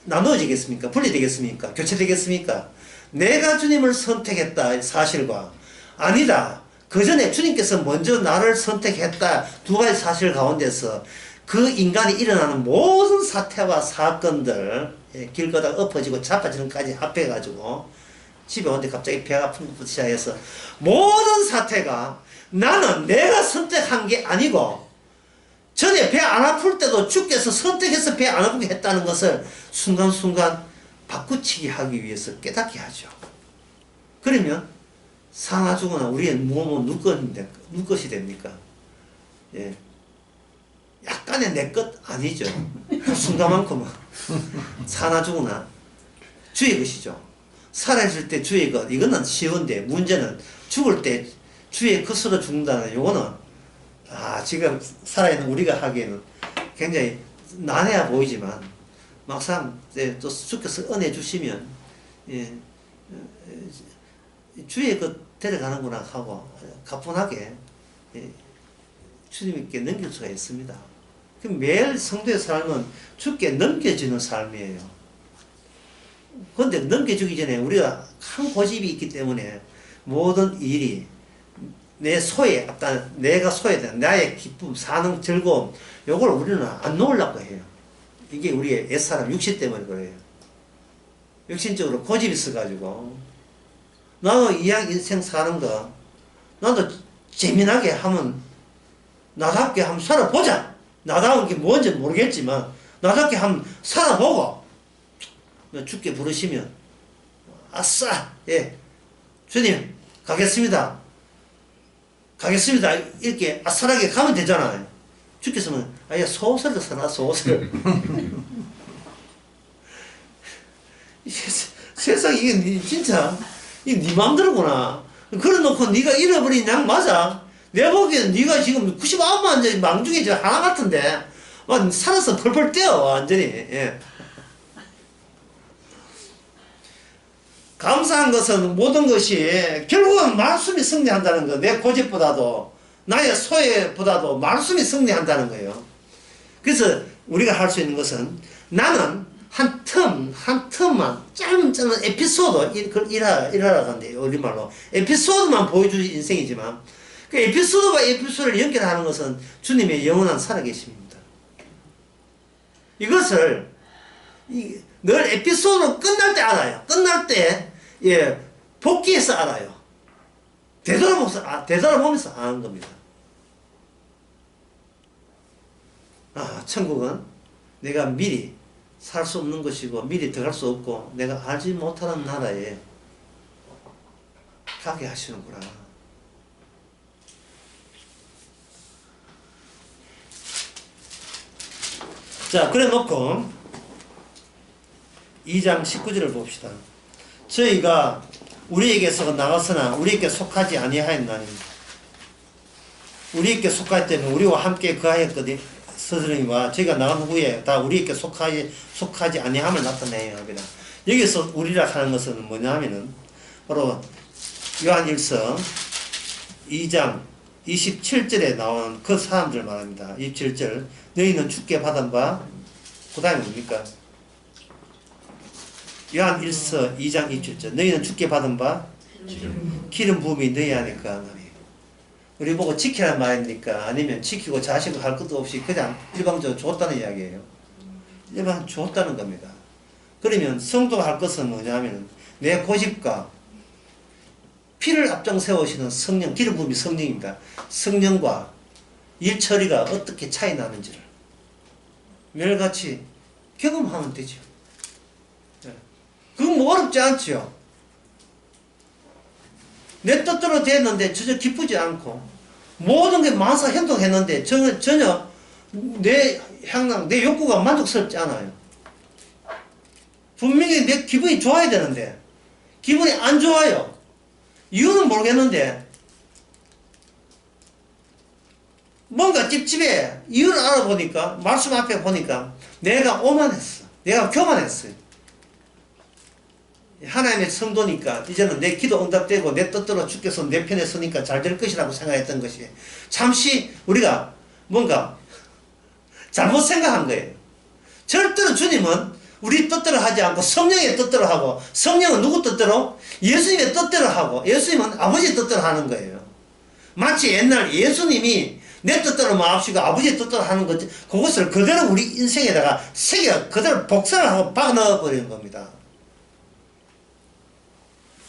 나누어지겠습니까? 분리되겠습니까? 교체되겠습니까? 내가 주님을 선택했다 사실과 아니다. 그 전에 주님께서 먼저 나를 선택했다 두 가지 사실 가운데서 그 인간이 일어나는 모든 사태와 사건들, 길 가다가 엎어지고 자빠지는까지 합해가지고 집에 오는데 갑자기 배가 아픈 것부터 시작해서 모든 사태가 나는 내가 선택한 게 아니고 전에 배 안 아플 때도 주께서 선택해서 배 안 아프게 했다는 것을 순간순간 바꾸치기 하기 위해서 깨닫게 하죠. 그러면 사나 죽으나 우리의 무엇 누 것이 됩니까? 예. 약간의 내 것 아니죠. 순간만큼은 사나 죽으나 주의 것이죠. 살아있을 때 주의 것 이거는 쉬운데 문제는 죽을 때 주의 것으로 죽는다는 요거는 지금 살아있는 우리가 하기에는 굉장히 난해해 보이지만 막상 또 주께서 은혜 주시면 주의 것 데려가는구나 하고 가뿐하게 주님께 넘길 수가 있습니다. 매일 성도의 삶은 주께 넘겨지는 삶이에요. 그런데 넘겨주기 전에 우리가 한 고집이 있기 때문에 모든 일이 내 소외, 아까 내가 소외된 나의 기쁨, 사는 즐거움, 요걸 우리는 안 놓으려고 해요. 이게 우리의 옛사람, 육신 때문에 그래요. 육신적으로 고집이 있어가지고, 나도 인생 사는 거, 나도 재미나게 하면, 나답게 한번 살아보자! 나다운 게 뭔지 모르겠지만, 나답게 한번 살아보고, 주께 부르시면, 아싸! 예. 주님, 가겠습니다. 이렇게 아싸하게 가면 되잖아요. 주께서는 아예 소설을 써놔 소설. 세상 이게 진짜 이네 맘대로구나. 그래 놓고 네가 잃어버린 양 맞아. 내가 보기엔 네가 지금 99만 망 중에 저 하나 같은데 막 살아서 펄펄 뛰어 완전히. 예. 감사한 것은 모든 것이 결국은 말씀이 승리한다는 거. 내 고집보다도 나의 소외보다도 말씀이 승리한다는 거예요. 그래서 우리가 할 수 있는 것은 나는 한 텀만 짧은 에피소드 일하라고 하는데 우리말로 에피소드만 보여주는 인생이지만 그 에피소드와 에피소드를 연결하는 것은 주님의 영원한 살아계심입니다. 이것을 늘 에피소드로 끝날 때 알아요. 끝날 때 예, 복귀해서 알아요. 되돌아보면서 아는 겁니다. 천국은 내가 미리 살 수 없는 것이고 미리 들어갈 수 없고 내가 알지 못하는 나라에 가게 하시는구나. 자, 그래 놓고 2장 19절을 봅시다. 저희가 우리에게서 나갔으나 우리에게 속하지 아니하였나니 우리에게 속하기 때문에 우리와 함께 거하였거든. 스승님과 저희가 나간 후에 다 우리에게 속하지 아니함을 나타내야 합니다. 여기서 우리라 하는 것은 뭐냐면은 바로 요한일서 2장 27절에 나온 그 사람들 말합니다. 27절 너희는 주께 받은 바 그 다음에 뭡니까? 요한일서 2장 27절 너희는 주께 받은 바 기름 부음이 너희 안에 거하나니 우리 보고 지키라는 말입니까? 아니면 지키고 자식을 할 것도 없이 그냥 일방적으로 줬다는 이야기예요. 일방 줬다는 겁니다. 그러면 성도가 할 것은 뭐냐면 내 고집과 피를 앞장 세우시는 성령, 기름 부음이 성령입니다. 성령과 일 처리가 어떻게 차이 나는지를 매일같이 경험하면 되죠. 그건 뭐 어렵지 않죠. 내 뜻대로 됐는데 전혀 기쁘지 않고 모든 게 마사 행동했는데 전혀 내 향락, 내 욕구가 만족스럽지 않아요. 분명히 내 기분이 좋아야 되는데 기분이 안 좋아요. 이유는 모르겠는데 뭔가 찝찝해. 이유를 알아보니까 말씀 앞에 보니까 내가 오만했어. 내가 교만했어요. 하나님의 성도니까 이제는 내 기도 응답되고 내 뜻대로 주께서 내 편에 서니까 잘 될 것이라고 생각했던 것이 잠시 우리가 뭔가 잘못 생각한 거예요. 절대로 주님은 우리 뜻대로 하지 않고 성령의 뜻대로 하고 성령은 누구 뜻대로? 예수님의 뜻대로 하고 예수님은 아버지 뜻대로 하는 거예요. 마치 옛날 예수님이 내 뜻대로 마옵시고 아버지 뜻대로 하는 것 그것을 그대로 우리 인생에다가 새겨 그대로 복사를 하고 박아 넣어버리는 겁니다.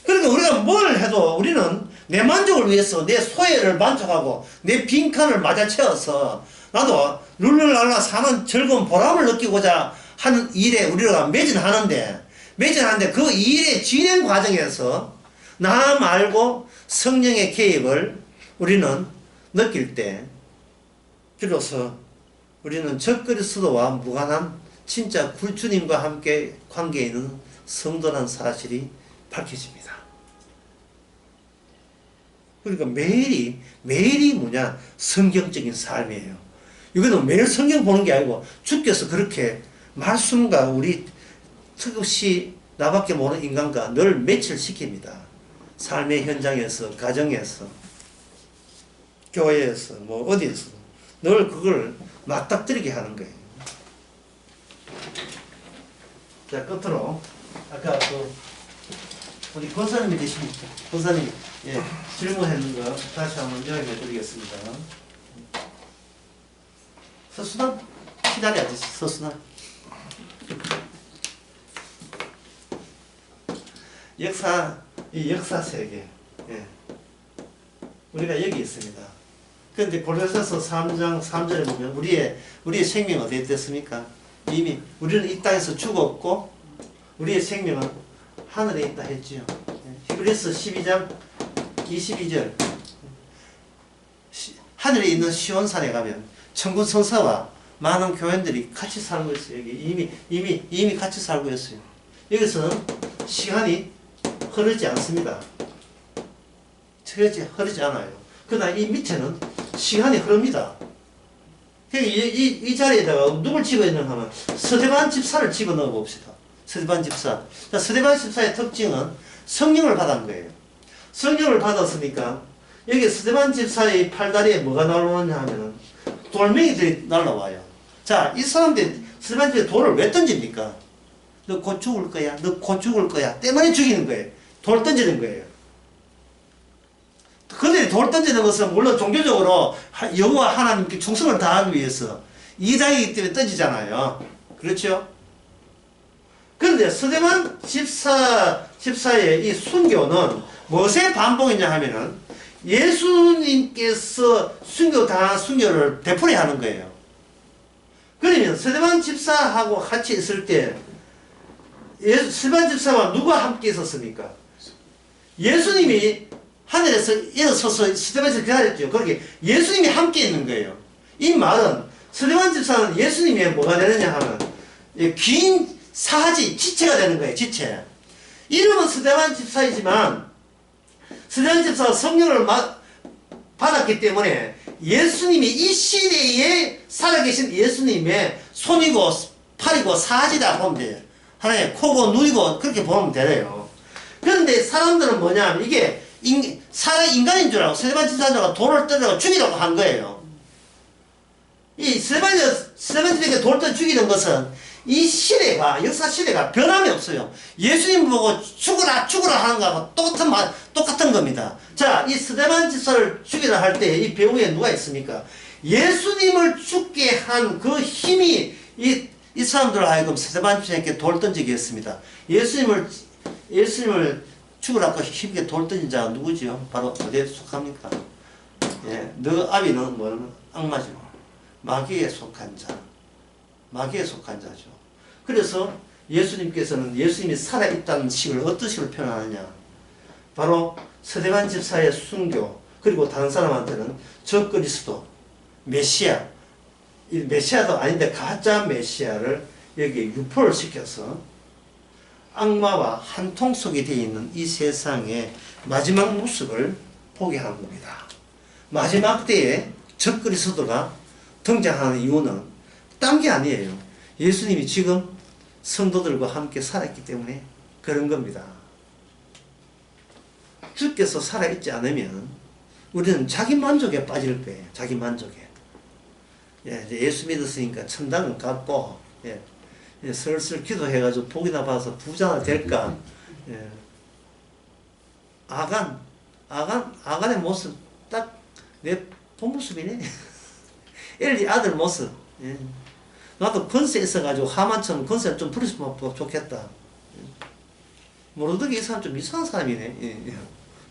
그러니까 우리가 뭘 해도 우리는 내 만족을 위해서 내 소외를 만족하고 내 빈칸을 맞아 채워서 나도 룰루랄라 사는 즐거운 보람을 느끼고자 하는 일에 우리가 매진하는데 그 일의 진행 과정에서 나 말고 성령의 개입을 우리는 느낄 때 비로소 우리는 적그리스도와 무관한 진짜 주님과 함께 관계에 있는 성도라는 사실이 밝혀집니다. 그러니까 매일이 뭐냐? 성경적인 삶이에요. 이거는 매일 성경 보는 게 아니고 주께서 그렇게 말씀과 우리 특히 나밖에 모르는 인간과 늘 매칠시킵니다. 삶의 현장에서, 가정에서, 교회에서, 뭐 어디에서 늘 그걸 맞닥뜨리게 하는 거예요. 자, 끝으로 아까 우리 권사님이 계십니까? 권사님, 예, 질문했는 거 다시 한번 요약해 드리겠습니다. 서순환? 기다려야지, 서순환. 이 역사 세계. 예. 우리가 여기 있습니다. 그런데 골로새서 3장 3절에 보면 우리의 생명은 어디 됐습니까? 이미 우리는 이 땅에서 죽었고 우리의 생명은 하늘에 있다 했지요. 히브리서 12장 22절 하늘에 있는 시온산에 가면 천군 성사와 많은 교인들이 같이 살고 있어요. 여기 이미 같이 살고 있어요. 여기서는 시간이 흐르지 않습니다. 흐르지 않아요. 그러나 이 밑에는 시간이 흐릅니다. 이 자리에다가 누굴 집어넣는 하면 스데반 집사를 집어넣어 봅시다. 스데반 집사. 자, 스데반 집사의 특징은 성령을 받은 거예요. 성령을 받았으니까 여기 스데반 집사의 팔다리에 뭐가 날아오느냐 하면은 돌멩이들이 날아와요. 자, 이 사람들이 스데반 집사에 돌을 왜 던집니까? 너 곧 죽을 거야. 너 곧 죽을 거야. 때문에 죽이는 거예요. 돌 던지는 거예요. 그들이 돌 던지는 것은 물론 종교적으로 여호와 하나님께 충성을 다하기 위해서 이당이기 때문에 던지잖아요. 그렇죠? 그런데 스데반 집사의 이 순교는 무엇에 반복이냐 하면은 예수님께서 순교당한 순교를 되풀이하는 거예요. 그러면 스데반 집사하고 같이 있을 때 스데반 집사와 누가 함께 있었습니까? 예수님이 하늘에서 일어서서 스데반 집사를 기다렸죠. 그렇게 예수님이 함께 있는 거예요. 이 말은 스데반 집사는 예수님의 뭐가 되느냐 하면 긴 사지, 지체가 되는 거예요. 지체. 이름은 스데반 집사이지만 스데반 집사가 성령을 받았기 때문에 예수님이 이 시대에 살아계신 예수님의 손이고 팔이고 사지다 보면 돼요. 하나의 코고 눈이고 그렇게 보면 되래요. 그런데 사람들은 뭐냐면 이게 인간인 줄 알고 스데반 집사가 돌을 떠다가 죽이라고 한 거예요. 이 스데반 집사에게 돌을 떠 죽이는 것은 이 시대가, 역사 시대가 변함이 없어요. 예수님 보고 죽으라 하는 거하고 똑같은 겁니다. 자, 이 스데반 집사를 죽이라 할 때 이 배후에 누가 있습니까? 예수님을 죽게 한 그 힘이 이 사람들을 하여금 스데반 집사에게 돌 던지게 했습니다. 예수님을 죽으라고 힘있게 돌 던진 자가 누구지요? 바로 어디에 속합니까? 예, 너 아비는 뭐는 악마죠. 마귀에 속한 자. 마귀에 속한 자죠. 그래서 예수님께서는 예수님이 살아있다는 식을 어떤 식으로 표현하느냐. 바로 스데반 집사의 순교, 그리고 다른 사람한테는 저 그리스도, 메시아, 이 메시아도 아닌데 가짜 메시아를 여기에 유포를 시켜서 악마와 한통 속에 되어 있는 이 세상의 마지막 모습을 보게 하는 겁니다. 마지막 때에 저 그리스도가 등장하는 이유는 딴 게 아니에요. 예수님이 지금 성도들과 함께 살아있기 때문에 그런 겁니다. 주께서 살아있지 않으면 우리는 자기 만족에 빠질 거예요. 자기 만족에. 예, 이제 예수 믿었으니까 천당은 갔고, 예, 슬슬 기도해가지고 복이나 봐서 부자가 될까. 예. 아간의 모습 딱 내 본 모습이네. 엘리 아들 모습. 예. 나도 건세 있어가지고 하만처럼 건세를 좀 부렸으면 좋겠다. 모르더니 이 사람 좀 이상한 사람이네. 예.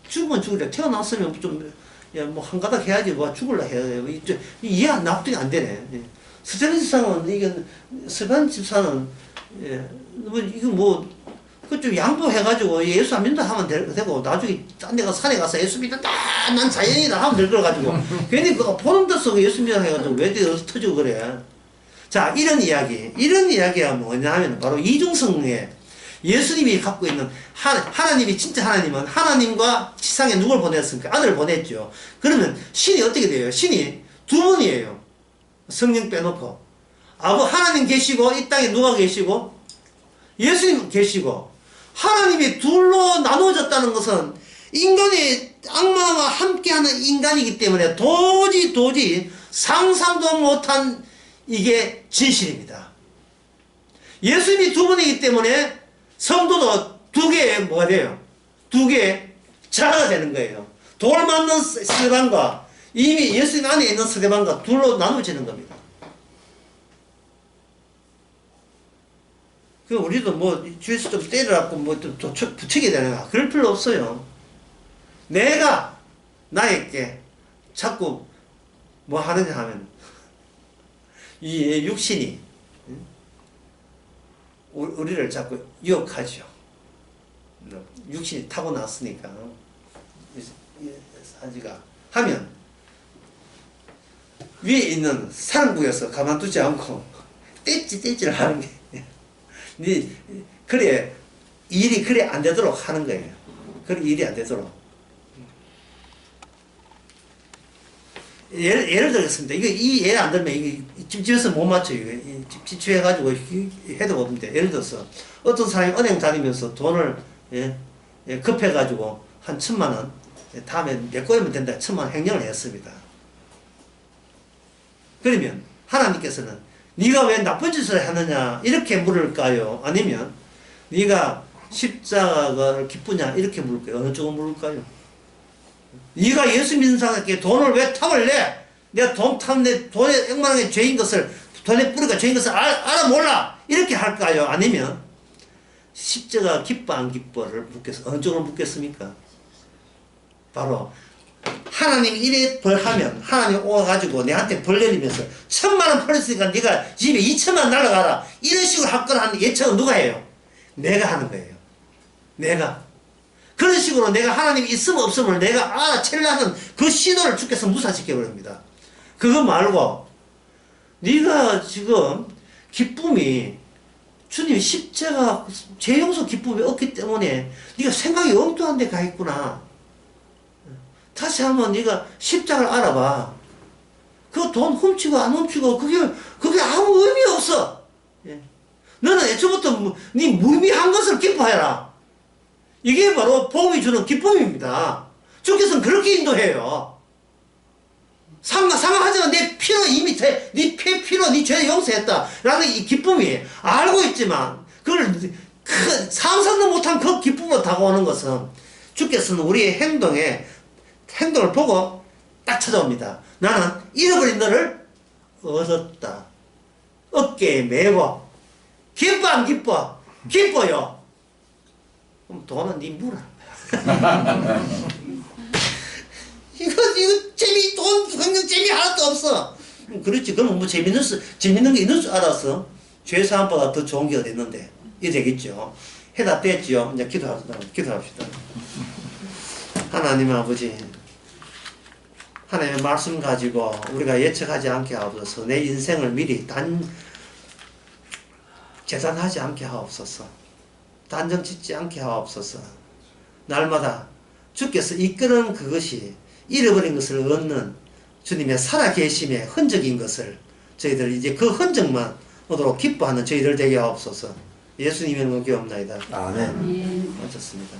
죽으면 죽으래. 태어났으면 좀, 야, 뭐, 한 가닥 해야지. 뭐, 죽을라 해야 돼. 이해 납득이 안 되네. 예. 스데반 집사는, 스데반 집사는, 예, 이거 뭐, 그 좀 양보해가지고 예수 안 믿는다 하면 되고, 나중에 딴 데가 산에 가서 예수 믿는다! 난 자연이다! 하면 될 거가지고. 괜히 그거 보는 데 속에 예수 믿는다 해가지고 왜 어디서 터지고 그래. 자, 이런 이야기가 뭐냐 하면 바로 이중성에 예수님이 갖고 있는 하나님이 진짜 하나님은 하나님과 지상에 누굴 보냈습니까? 아들을 보냈죠. 그러면 신이 어떻게 돼요? 신이 두 분이에요. 성령 빼놓고. 하나님 계시고 이 땅에 누가 계시고 예수님 계시고 하나님이 둘로 나누어졌다는 것은 인간이 악마와 함께하는 인간이기 때문에 도저히 상상도 못한 이게 진실입니다. 예수님이 두 분이기 때문에 성도도 두 개의 뭐가 돼요? 두 개의 자가 되는 거예요. 돌 맞는 스데반과 이미 예수님 안에 있는 스데반과 둘로 나누어지는 겁니다. 그 우리도 뭐 주에서 좀 때려갖고 뭐 좀 부추게 되는가? 그럴 필요 없어요. 내가 나에게 자꾸 뭐 하느냐 하면 이 육신이 우리를 자꾸 유혹하죠. 육신이 타고났으니까 사지가 하면 위에 있는 사랑국에서 가만두지 않고 떼찌를 하는 게 그래 일이 그래 안 되도록 하는 거예요. 그래 일이 안 되도록. 예를 들겠습니다. 이 예를 안 들면 이게 집에서 못 맞춰요. 지출해가지고 해도 없는데, 예를 들어서 어떤 사람이 은행 다니면서 돈을 급해가지고 한 1,000만 원 다음에 메꿔오면 된다 1,000만 원 횡령을 했습니다. 그러면 하나님께서는 네가 왜 나쁜 짓을 하느냐 이렇게 물을까요? 아니면 네가 십자가를 기쁘냐 이렇게 물을까요? 어느 쪽을 물을까요? 네가 예수 믿는 사람에게 돈을 왜 탑을 내? 내가 돈 탔는데 돈에 억만하게 죄인 것을, 돈에 뿌리가 죄인 것을 알아 몰라 이렇게 할까요? 아니면 십자가 기뻐 안 기뻐를 묻겠어? 어느 쪽을 묻겠습니까? 바로 하나님이 이래 벌하면 하나님 오가지고 내한테 벌 내리면서 1,000만 원 벌었으니까 네가 집에 2,000만 날아가라 이런 식으로 할 거라는 예측은 누가 해요? 내가 하는 거예요. 내가. 그런 식으로 내가 하나님이 있으면 없으면 내가 알아채려는 그 신호를 주께서 무산시켜버립니다. 그거 말고 네가 지금 기쁨이 주님 십자가 죄 용서 기쁨이 없기 때문에 네가 생각이 엉뚱한 데 가 있구나. 다시 한번 네가 십자가를 알아봐. 그 돈 훔치고 안 훔치고 그게 아무 의미 없어. 예. 너는 애초부터 네 무의미한 것을 기뻐해라. 이게 바로 복음이 주는 기쁨입니다. 주께서는 그렇게 인도해요. 상하지만 내 피로 이미 네 피로 네 죄를 용서했다 라는 이 기쁨이 알고 있지만 그걸 상상도 못한 그 기쁨으로 다가오는 것은 주께서는 우리의 행동을 보고 딱 찾아옵니다. 나는 잃어버린 너를 얻었다. 어깨에 메고 기뻐 안 기뻐? 기뻐요. 그럼 돈은 네 물어. 이거 돈 성경 재미 하나도 없어. 그렇지. 그럼 뭐 재밌는 게 있는 줄 알았어. 죄사함보다 더 좋은 게 어디 있는데. 이래 되겠죠. 해답됐죠. 이제 기도합시다. 하나님 아버지, 하나님의 말씀 가지고 우리가 예측하지 않게 하옵소서. 내 인생을 미리 재단하지 않게 하옵소서. 단정 짓지 않게 하옵소서. 날마다 주께서 이끄는 그것이 잃어버린 것을 얻는 주님의 살아계심의 흔적인 것을 저희들 이제 그 흔적만 얻도록 기뻐하는 저희들 되게 하옵소서. 예수님의 이름으로 기도합나이다. 아멘. 마쳤습니다.